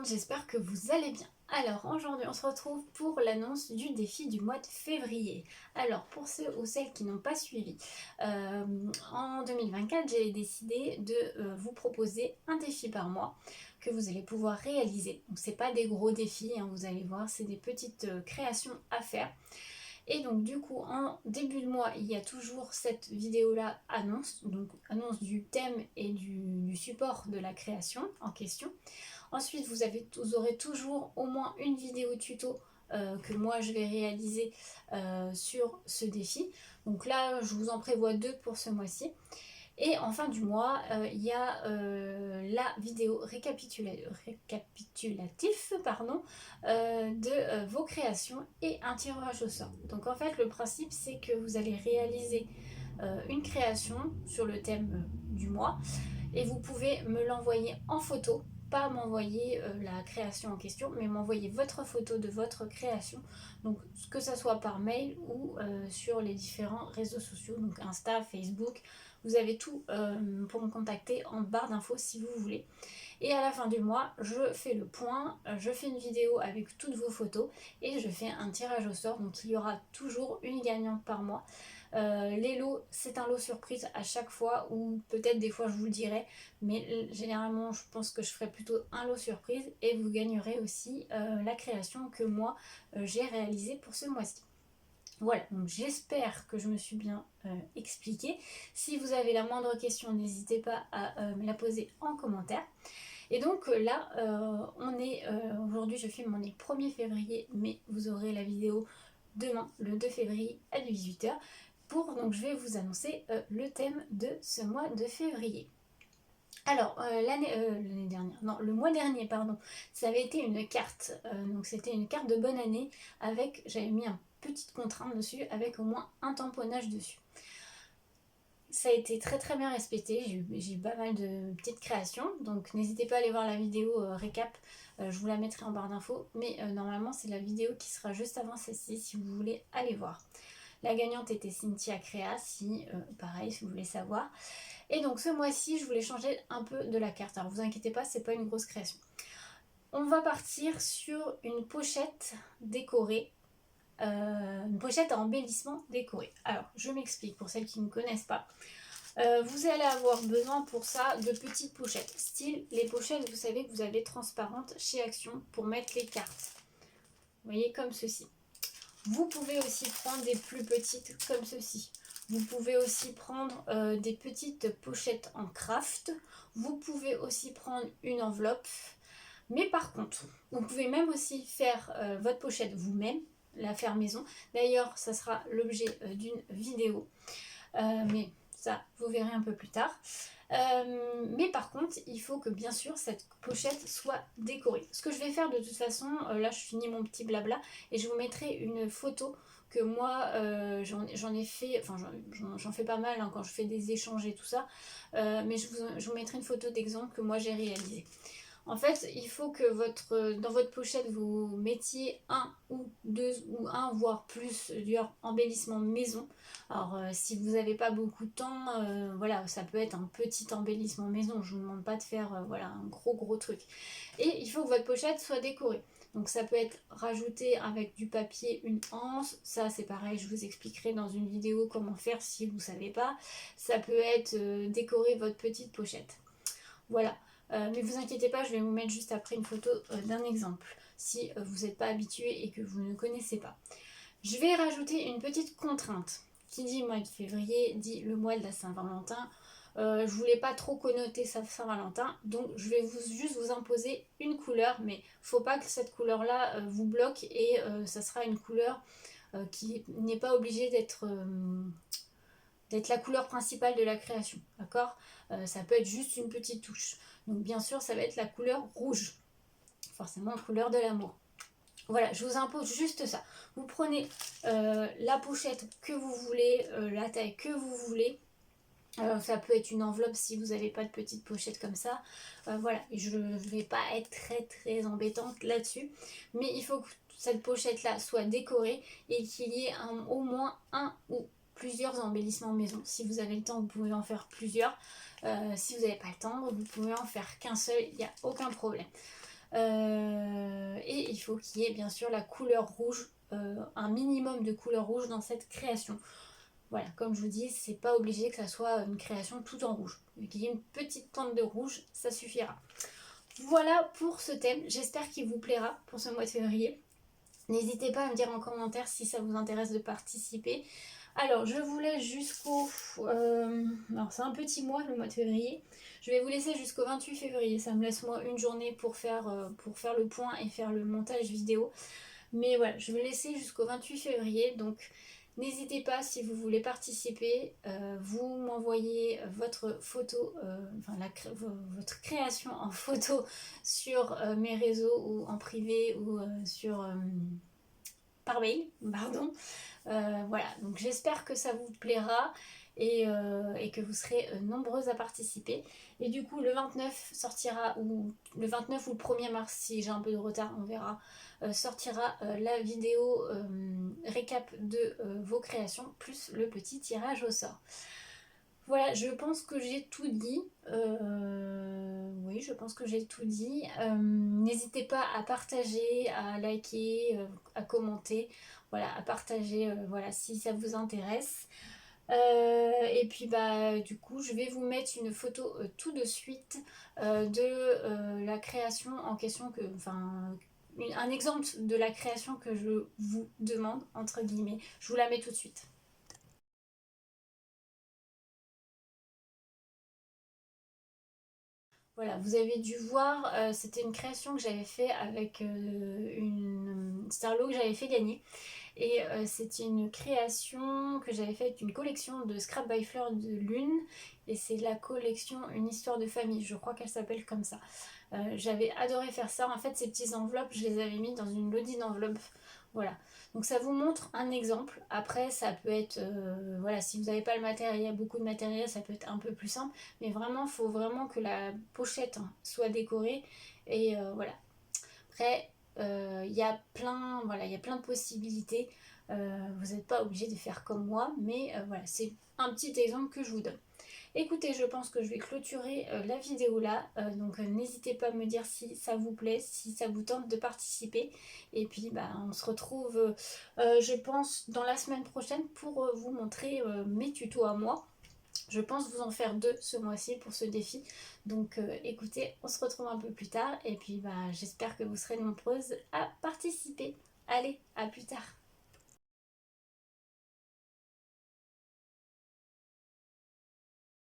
j'espère que vous allez bien. Alors aujourd'hui on se retrouve pour l'annonce du défi du mois de février. Alors pour ceux ou celles qui n'ont pas suivi, en 2024 j'ai décidé de vous proposer un défi par mois que vous allez pouvoir réaliser. Donc c'est pas des gros défis, hein, vous allez voir, c'est des petites créations à faire. Et donc du coup en début de mois il y a toujours cette vidéo là annonce, donc annonce du thème et du support de la création en question. Ensuite vous aurez toujours au moins une vidéo tuto que moi je vais réaliser sur ce défi. Donc là je vous en prévois deux pour ce mois-ci. Et en fin du mois, il y a la vidéo récapitulatif de vos créations et un tirage au sort. Donc en fait, le principe, c'est que vous allez réaliser une création sur le thème du mois et vous pouvez me l'envoyer en photo. Pas m'envoyer la création en question, mais m'envoyer votre photo de votre création, donc que ça soit par mail ou sur les différents réseaux sociaux, donc Insta, Facebook. Vous avez tout pour me contacter en barre d'infos si vous voulez. Et à la fin du mois, je fais le point, je fais une vidéo avec toutes vos photos et je fais un tirage au sort. Donc il y aura toujours une gagnante par mois. Les lots, c'est un lot surprise à chaque fois, ou peut-être des fois je vous le dirai, mais généralement je pense que je ferai plutôt un lot surprise et vous gagnerez aussi la création que moi j'ai réalisée pour ce mois-ci. Voilà, donc j'espère que je me suis bien expliquée. Si vous avez la moindre question, n'hésitez pas à me la poser en commentaire. Et donc là, aujourd'hui je filme, on est 1er février, mais vous aurez la vidéo demain, le 2 février à 18h. Donc je vais vous annoncer le thème de ce mois de février. Alors, le mois dernier, pardon, ça avait été une carte. Donc c'était une carte de bonne année avec, j'avais mis une petite contrainte dessus avec au moins un tamponnage dessus. Ça a été très très bien respecté, j'ai eu pas mal de petites créations, donc n'hésitez pas à aller voir la vidéo récap, je vous la mettrai en barre d'infos, mais normalement c'est la vidéo qui sera juste avant celle-ci si vous voulez aller voir. La gagnante était Cynthia Créa, pareil si vous voulez savoir. Et donc ce mois-ci je voulais changer un peu de la carte, alors vous inquiétez pas, c'est pas une grosse création. On va partir sur une pochette décorée. Une pochette à embellissement décoré. Alors, je m'explique pour celles qui ne connaissent pas. Vous allez avoir besoin pour ça de petites pochettes. Style, les pochettes, vous savez que vous avez transparentes chez Action pour mettre les cartes. Vous voyez, comme ceci. Vous pouvez aussi prendre des plus petites comme ceci. Vous pouvez aussi prendre des petites pochettes en craft. Vous pouvez aussi prendre une enveloppe. Mais par contre, vous pouvez même aussi faire votre pochette vous-même, la faire maison. D'ailleurs, ça sera l'objet d'une vidéo. Mais ça, vous verrez un peu plus tard. Mais par contre, il faut que bien sûr cette pochette soit décorée. Ce que je vais faire de toute façon, là je finis mon petit blabla et je vous mettrai une photo que moi j'en ai fait, enfin j'en fais pas mal hein, quand je fais des échanges et tout ça. Mais je vous mettrai une photo d'exemple que moi j'ai réalisée. En fait, il faut que dans votre pochette, vous mettiez un ou deux ou un voire plus embellissement maison. Alors, si vous n'avez pas beaucoup de temps, voilà, ça peut être un petit embellissement maison. Je ne vous demande pas de faire voilà, un gros truc. Et il faut que votre pochette soit décorée. Donc ça peut être rajouté avec du papier, une anse. Ça, c'est pareil, je vous expliquerai dans une vidéo comment faire si vous ne savez pas. Ça peut être décorer votre petite pochette. Voilà. Mais vous inquiétez pas, je vais vous mettre juste après une photo d'un exemple si vous n'êtes pas habitué et que vous ne connaissez pas. Je vais rajouter une petite contrainte. Qui dit mois de février dit le mois de la Saint-Valentin. Je voulais pas trop connoter Saint-Valentin, donc je vais juste vous imposer une couleur, mais faut pas que cette couleur là vous bloque et ça sera une couleur qui n'est pas obligée d'être la couleur principale de la création, d'accord? Ça peut être juste une petite touche. Donc bien sûr, ça va être la couleur rouge, forcément couleur de l'amour. Voilà, je vous impose juste ça. Vous prenez la pochette que vous voulez, la taille que vous voulez. Ça peut être une enveloppe si vous n'avez pas de petite pochette comme ça. Voilà, et je ne vais pas être très embêtante là-dessus. Mais il faut que cette pochette-là soit décorée et qu'il y ait au moins un ou plusieurs embellissements maison. Si vous avez le temps, vous pouvez en faire plusieurs. Si vous n'avez pas le temps, vous pouvez en faire qu'un seul, il n'y a aucun problème. Et il faut qu'il y ait bien sûr la couleur rouge, un minimum de couleur rouge dans cette création. Voilà, comme je vous dis, c'est pas obligé que ça soit une création tout en rouge. Qu'il y ait une petite teinte de rouge, ça suffira. Voilà pour ce thème, j'espère qu'il vous plaira pour ce mois de février. N'hésitez pas à me dire en commentaire si ça vous intéresse de participer. Alors, je vous laisse jusqu'au... alors, c'est un petit mois, le mois de février. Je vais vous laisser jusqu'au 28 février. Ça me laisse, moi, une journée pour faire le point et faire le montage vidéo. Mais voilà, je vais laisser jusqu'au 28 février. Donc, n'hésitez pas, si vous voulez participer, vous m'envoyez votre photo, votre création en photo sur mes réseaux ou en privé ou par mail, pardon. Voilà, donc j'espère que ça vous plaira et que vous serez nombreuses à participer. Et du coup, le 29 sortira, ou le 29 ou le 1er mars, si j'ai un peu de retard, on verra, sortira la vidéo récap de vos créations, plus le petit tirage au sort. Voilà, je pense que j'ai tout dit. Oui, je pense que j'ai tout dit. N'hésitez pas à partager, à liker, à commenter, voilà, à partager, voilà, si ça vous intéresse. Et puis bah du coup, je vais vous mettre une photo tout de suite de la création en question un exemple de la création que je vous demande entre guillemets. Je vous la mets tout de suite. Voilà, vous avez dû voir, c'était une création que j'avais fait avec une Starlo que j'avais fait gagner. Et c'était une création que j'avais faite, une collection de Scrap by Fleur de Lune. Et c'est la collection Une histoire de famille, je crois qu'elle s'appelle comme ça. J'avais adoré faire ça. En fait, ces petites enveloppes, je les avais mis dans une lodi d'enveloppes. Voilà. Donc ça vous montre un exemple. Après, ça peut être, voilà, si vous n'avez pas le matériel, beaucoup de matériel, ça peut être un peu plus simple. Mais vraiment, il faut vraiment que la pochette soit décorée. Et voilà. Après, il y a plein, voilà, il y a plein de possibilités. Vous n'êtes pas obligé de faire comme moi, mais voilà, c'est un petit exemple que je vous donne. Écoutez, je pense que je vais clôturer la vidéo là, donc n'hésitez pas à me dire si ça vous plaît, si ça vous tente de participer. Et puis bah, on se retrouve, je pense, dans la semaine prochaine pour vous montrer mes tutos à moi. Je pense vous en faire 2 ce mois-ci pour ce défi. Donc écoutez, on se retrouve un peu plus tard et puis bah, j'espère que vous serez nombreuses à participer. Allez, à plus tard.